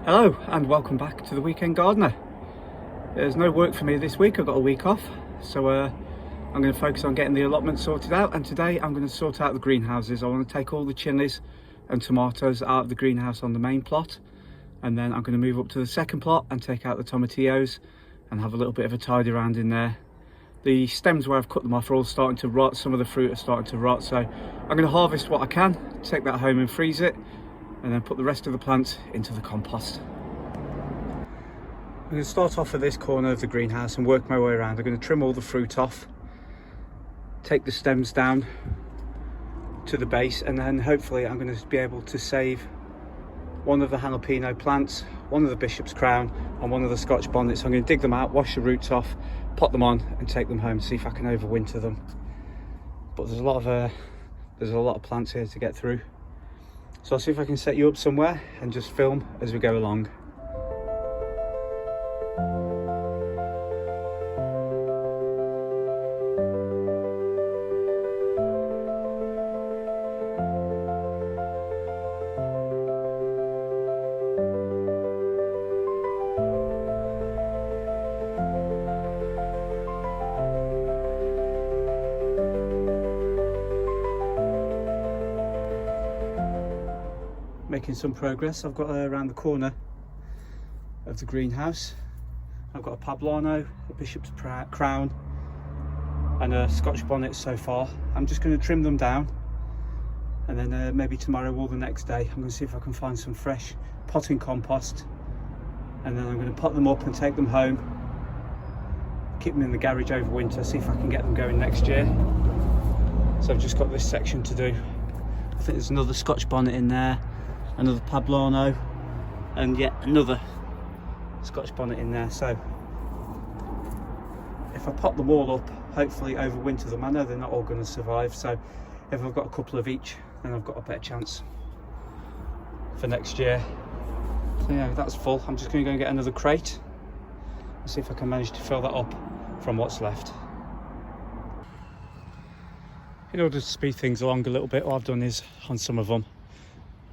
Hello and welcome back to the Weekend Gardener. There's no work for me this week, I've got a week off, so I'm going to focus on getting the allotment sorted out, and today I'm going to sort out the greenhouses. I want to take all the chillies and tomatoes out of the greenhouse on the main plot, and then I'm going to move up to the second plot and take out the tomatillos and have a little bit of a tidy around in there. The stems where I've cut them off are all starting to rot, some of the fruit are starting to rot, so I'm going to harvest what I can, take that home and freeze it, and then put the rest of the plants into the compost. I'm going to start off at this corner of the greenhouse and work my way around. I'm going to trim all the fruit off, take the stems down to the base, and then hopefully I'm going to be able to save one of the jalapeno plants, one of the bishop's crown and one of the Scotch bonnets. I'm going to dig them out, wash the roots off, pot them on and take them home, see if I can overwinter them. But there's a lot of plants here to get through. So I'll see if I can set you up somewhere and just film as we go along. Making some progress. I've got around the corner of the greenhouse. I've got a poblano, a bishop's crown and a Scotch bonnet so far. I'm just going to trim them down, and then maybe tomorrow or the next day I'm going to see if I can find some fresh potting compost, and then I'm going to pot them up and take them home, keep them in the garage over winter, see if I can get them going next year. So I've just got this section to do. I think there's another Scotch bonnet in there, another poblano, and yet another Scotch bonnet in there. So if I pop them all up, hopefully overwinter them. I know they're not all going to survive, so if I've got a couple of each, then I've got a better chance for next year. So yeah, that's full. I'm just going to go and get another crate and see if I can manage to fill that up from what's left. In order to speed things along a little bit, what I've done is, on some of them,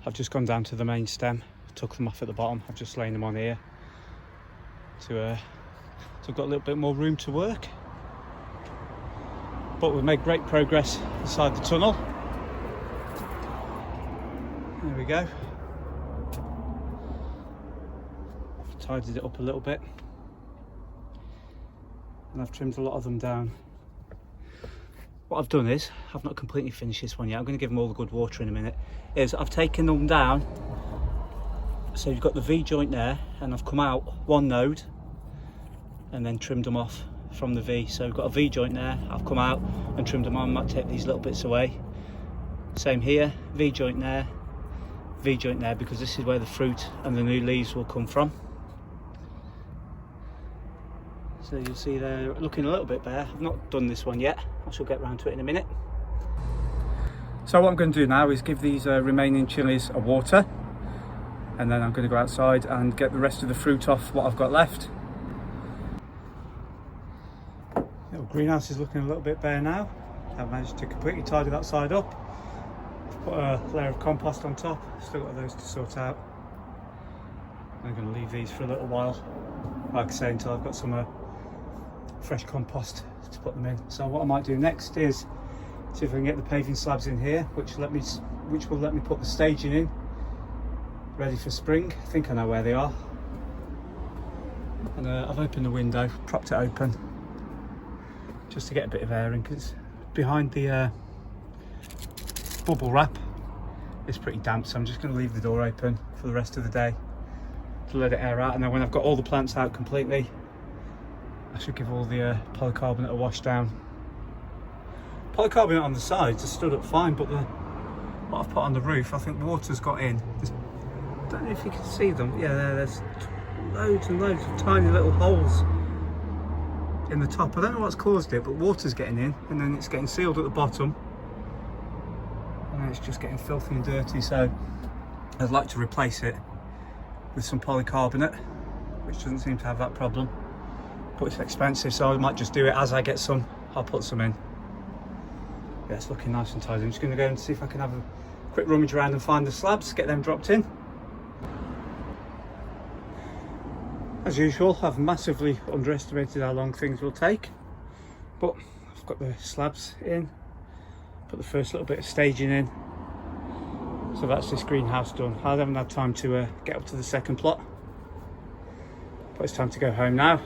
I've just gone down to the main stem, took them off at the bottom. I've just laid them on here so I've got a little bit more room to work. But we've made great progress inside the tunnel. There we go. I've tidied it up a little bit, and I've trimmed a lot of them down. What I've done is, I've not completely finished this one yet, I'm going to give them all the good water in a minute, is I've taken them down, so you've got the V joint there, and I've come out one node and then trimmed them off from the V. So we've got a V joint there, I've come out and trimmed them on. I might take these little bits away. Same here, V joint there, because this is where the fruit and the new leaves will come from. So you'll see they're looking a little bit bare. I've not done this one yet, I shall get round to it in a minute. So what I'm going to do now is give these remaining chillies a water, and then I'm going to go outside and get the rest of the fruit off what I've got left. The little greenhouse is looking a little bit bare now. I've managed to completely tidy that side up. I've put a layer of compost on top, still got those to sort out. I'm going to leave these for a little while, like I say, until I've got some fresh compost to put them in. So what I might do next is see if I can get the paving slabs in here, which will let me put the staging in ready for spring. I think I know where they are. And I've opened the window, propped it open just to get a bit of air in, because behind the bubble wrap it's pretty damp, so I'm just going to leave the door open for the rest of the day to let it air out, and then when I've got all the plants out completely, I should give all the polycarbonate a wash down. Polycarbonate on the sides has stood up fine, but what I've put on the roof, I think water's got in. I don't know if you can see them. Yeah, there's loads and loads of tiny little holes in the top. I don't know what's caused it, but water's getting in, and then it's getting sealed at the bottom, and then it's just getting filthy and dirty. So I'd like to replace it with some polycarbonate, which doesn't seem to have that problem. But it's expensive, so I might just do it as I get some. I'll put some in. Yeah, it's looking nice and tidy. I'm just going to go and see if I can have a quick rummage around and find the slabs, get them dropped in. As usual, I've massively underestimated how long things will take, but I've got the slabs in, put the first little bit of staging in, so that's this greenhouse done. I haven't had time to get up to the second plot, but it's time to go home now.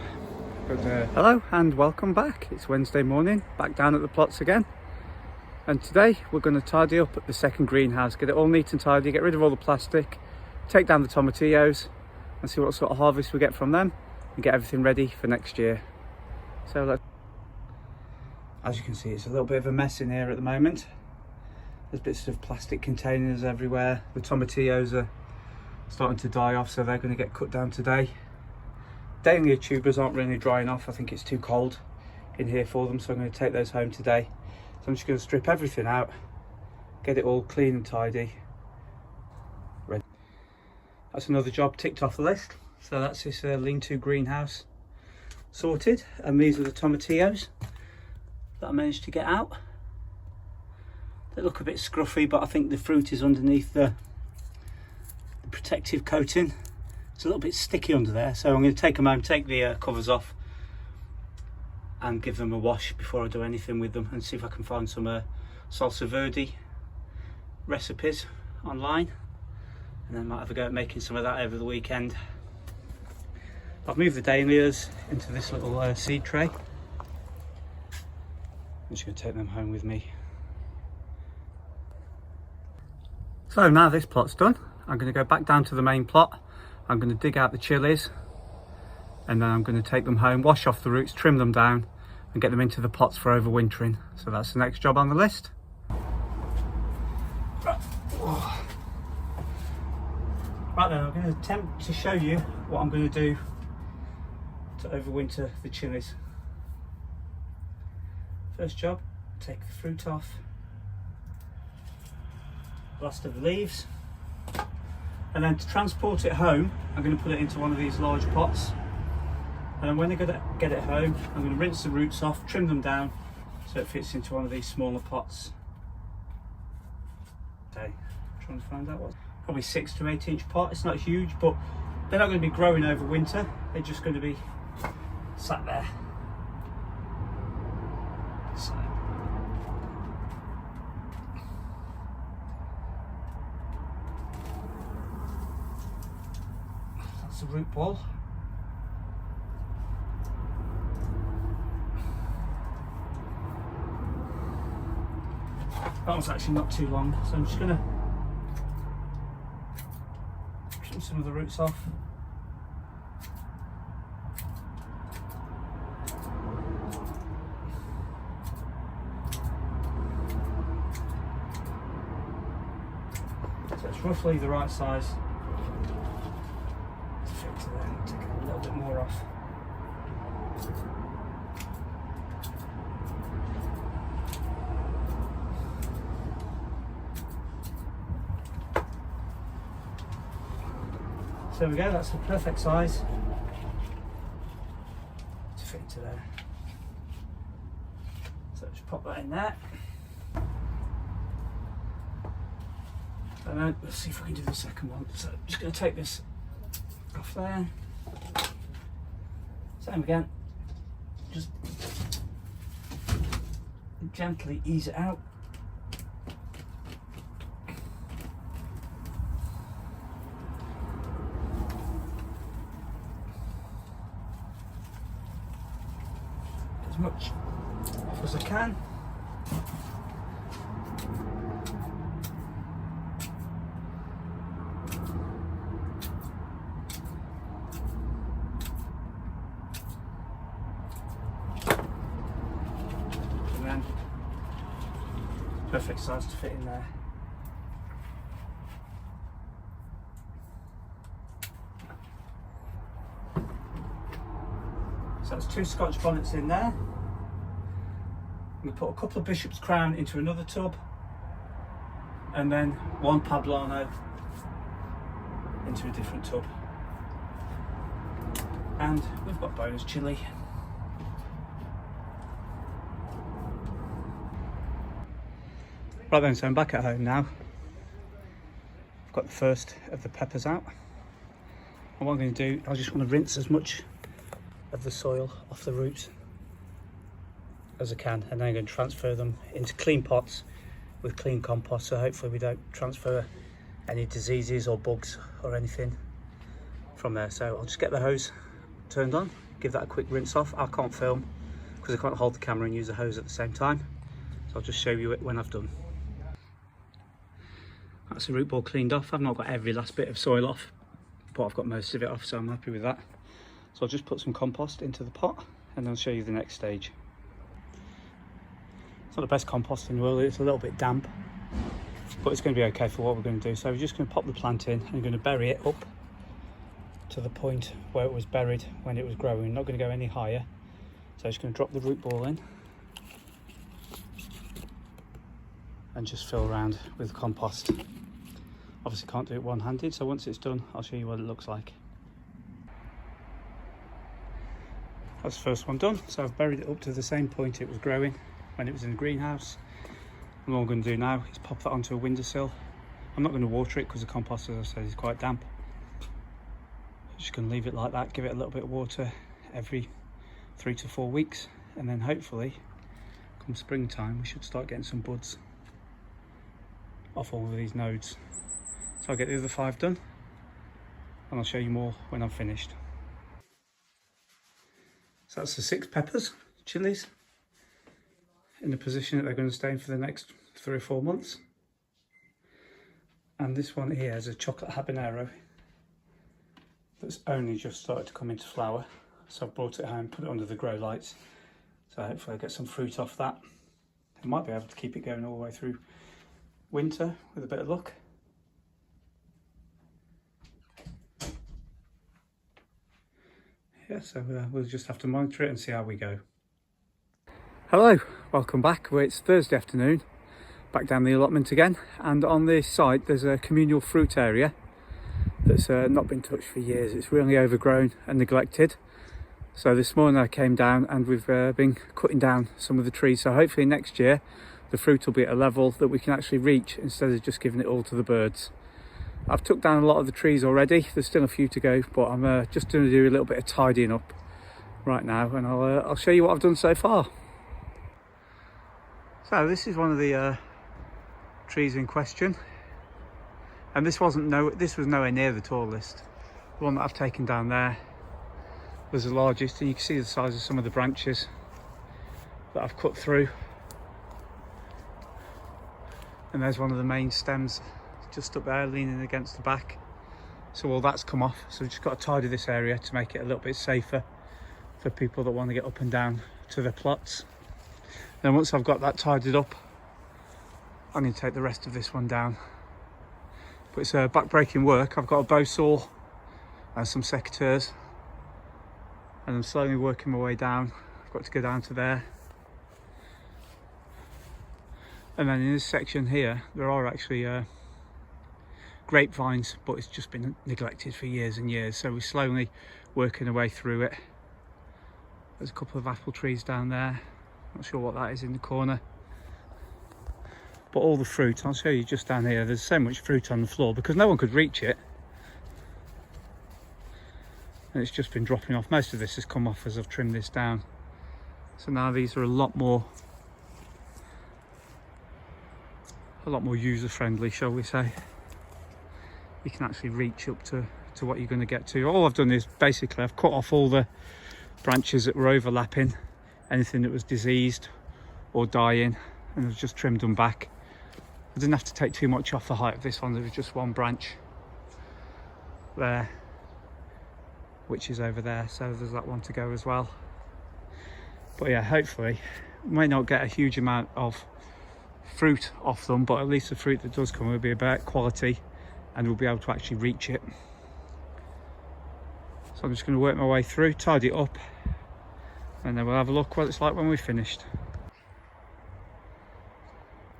But, hello and welcome back. It's Wednesday morning, back down at the plots again, and today we're going to tidy up at the second greenhouse, get it all neat and tidy, get rid of all the plastic, take down the tomatillos and see what sort of harvest we get from them and get everything ready for next year. So as you can see, it's a little bit of a mess in here at the moment. There's bits of plastic containers everywhere. The tomatillos are starting to die off, so they're going to get cut down today. Dahlia tubers aren't really drying off. I think it's too cold in here for them, so I'm going to take those home today. So I'm just going to strip everything out, get it all clean and tidy. Ready. That's another job ticked off the list. So that's this lean-to greenhouse sorted, and these are the tomatillos that I managed to get out. They look a bit scruffy, but I think the fruit is underneath the protective coating. It's a little bit sticky under there, so I'm going to take them home, take the covers off and give them a wash before I do anything with them, and see if I can find some salsa verde recipes online, and then might have a go at making some of that over the weekend. I've moved the dahlias into this little seed tray. I'm just going to take them home with me. So now this plot's done, I'm going to go back down to the main plot. I'm going to dig out the chillies, and then I'm going to take them home, wash off the roots, trim them down and get them into the pots for overwintering. So that's the next job on the list. Right then, I'm going to attempt to show you what I'm going to do to overwinter the chillies. First job, take the fruit off, last of the leaves, and then to transport it home I'm going to put it into one of these large pots, and then when I get it home I'm going to rinse the roots off, trim them down so it fits into one of these smaller pots. Okay, trying to find out what, probably 6 to 8 inch pot. It's not huge, but they're not going to be growing over winter, they're just going to be sat there. So that's the root ball. That one's actually not too long, so I'm just going to trim some of the roots off. So it's roughly the right size to fit to there. Take a little bit more off. So there we go, that's the perfect size to fit into there. So just pop that in there. And then let's see if we can do the second one. So I'm just going to take this off there. Same again. Just gently ease it out. As much off as I can. And then perfect size to fit in there. So that's 2 Scotch bonnets in there. I'm going to put a couple of Bishop's Crown into another tub, and then 1 Poblano into a different tub. And we've got bonus chilli. Right then, so I'm back at home now. I've got the first of the peppers out. And what I'm going to do, I just want to rinse as much of the soil off the roots as I can, and then I'm going to transfer them into clean pots with clean compost, so hopefully we don't transfer any diseases or bugs or anything from there. So I'll just get the hose turned on, give that a quick rinse off. I can't film because I can't hold the camera and use the hose at the same time, so I'll just show you it when I've done. That's the root ball cleaned off. I've not got every last bit of soil off, but I've got most of it off, so I'm happy with that. So I'll just put some compost into the pot and I'll show you the next stage. It's not the best compost in the world, it's a little bit damp, but it's going to be okay for what we're going to do. So we're just going to pop the plant in and we're going to bury it up to the point where it was buried when it was growing. We're not going to go any higher. So I'm just going to drop the root ball in and just fill around with compost. Obviously can't do it one-handed, so once it's done I'll show you what it looks like. That's the first one done. So I've buried it up to the same point it was growing when it was in the greenhouse. And what I'm going to do now is pop that onto a windowsill. I'm not going to water it because the compost, as I said, is quite damp. I'm just going to leave it like that, give it a little bit of water every 3 to 4 weeks, and then hopefully come springtime we should start getting some buds off all of these nodes. So I'll get the other 5 done and I'll show you more when I'm finished. So that's the 6 peppers, chilies, in the position that they're going to stay in for the next 3 or 4 months. And this one here is a chocolate habanero that's only just started to come into flower. So I've brought it home, put it under the grow lights. So hopefully I'll get some fruit off that. I might be able to keep it going all the way through winter with a bit of luck. Yeah, so we'll just have to monitor it and see how we go. Hello, welcome back. Well, it's Thursday afternoon, back down the allotment again, and on this site there's a communal fruit area that's not been touched for years. It's really overgrown and neglected. So this morning I came down and we've been cutting down some of the trees, so hopefully next year the fruit will be at a level that we can actually reach instead of just giving it all to the birds. I've took down a lot of the trees already, there's still a few to go, but I'm just going to do a little bit of tidying up right now, and I'll show you what I've done so far. So this is one of the trees in question, and this was nowhere near the tallest. The one that I've taken down there was the largest, and you can see the size of some of the branches that I've cut through. And there's one of the main stems just up there leaning against the back. So all that's come off, so we've just got to tidy this area to make it a little bit safer for people that want to get up and down to their plots. Then once I've got that tidied up, I'm going to take the rest of this one down. But it's back-breaking work. I've got a bow saw and some secateurs, and I'm slowly working my way down. I've got to go down to there. And then in this section here, there are actually grapevines, but it's just been neglected for years and years, so we're slowly working our way through it. There's a couple of apple trees down there, not sure what that is in the corner, but all the fruit, I'll show you just down here. There's so much fruit on the floor because no one could reach it, and it's just been dropping off. Most of this has come off as I've trimmed this down, so now these are a lot more user friendly, shall we say. You can actually reach up to what you're going to get to. All I've done is basically I've cut off all the branches that were overlapping, anything that was diseased or dying, and I've just trimmed them back. I didn't have to take too much off the height of this one. There was just one branch there, which is over there, so there's that one to go as well. But yeah, hopefully we may not get a huge amount of fruit off them, but at least the fruit that does come will be about quality and we'll be able to actually reach it. So I'm just going to work my way through, tidy it up, and then we'll have a look what it's like when we've finished.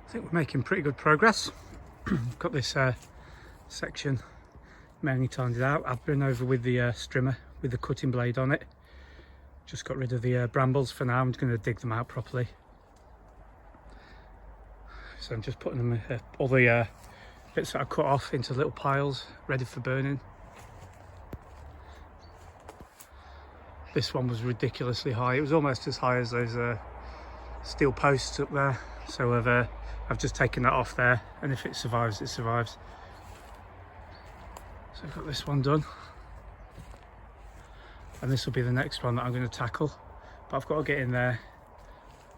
I think we're making pretty good progress. I've got this section mainly tidied out. I've been over with the strimmer with the cutting blade on it. Just got rid of the brambles for now. I'm just going to dig them out properly. So I'm just putting them all the bits that I cut off into little piles ready for burning. This one was ridiculously high. It was almost as high as those steel posts up there. So I've just taken that off there, and if it survives, it survives. So I've got this one done, and this will be the next one that I'm going to tackle. But I've got to get in there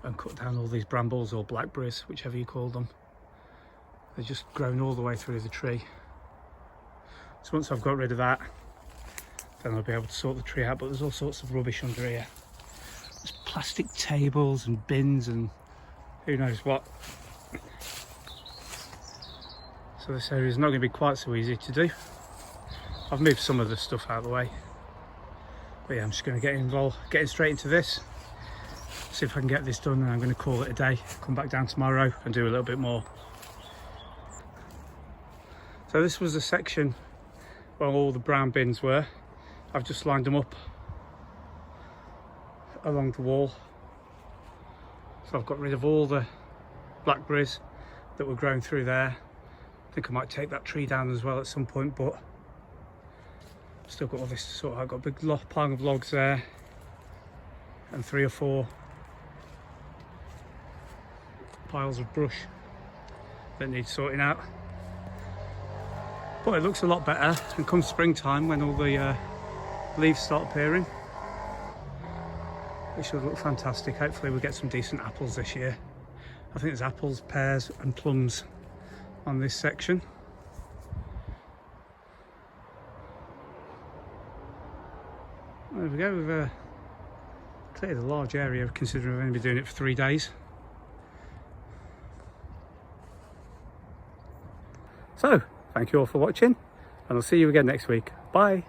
and cut down all these brambles or blackberries, whichever you call them. They're just grown all the way through the tree. So once I've got rid of that, then I'll be able to sort the tree out. But there's all sorts of rubbish under here. There's plastic tables and bins and who knows what. So this area is not going to be quite so easy to do. I've moved some of the stuff out of the way. But yeah, I'm just going to getting straight into this. See if I can get this done, and I'm going to call it a day. Come back down tomorrow and do a little bit more. So this was the section where all the brown bins were. I've just lined them up along the wall. So I've got rid of all the blackberries that were growing through there. I think I might take that tree down as well at some point, but still got all this sort of, I've got a big pile of logs there and 3 or 4 piles of brush that need sorting out. But it looks a lot better, and come springtime when all the leaves start appearing, it should look fantastic. Hopefully we'll get some decent apples this year. I think there's apples, pears and plums on this section. There we go, we've cleared a large area considering we've only been doing it for 3 days. So, thank you all for watching, and I'll see you again next week. Bye!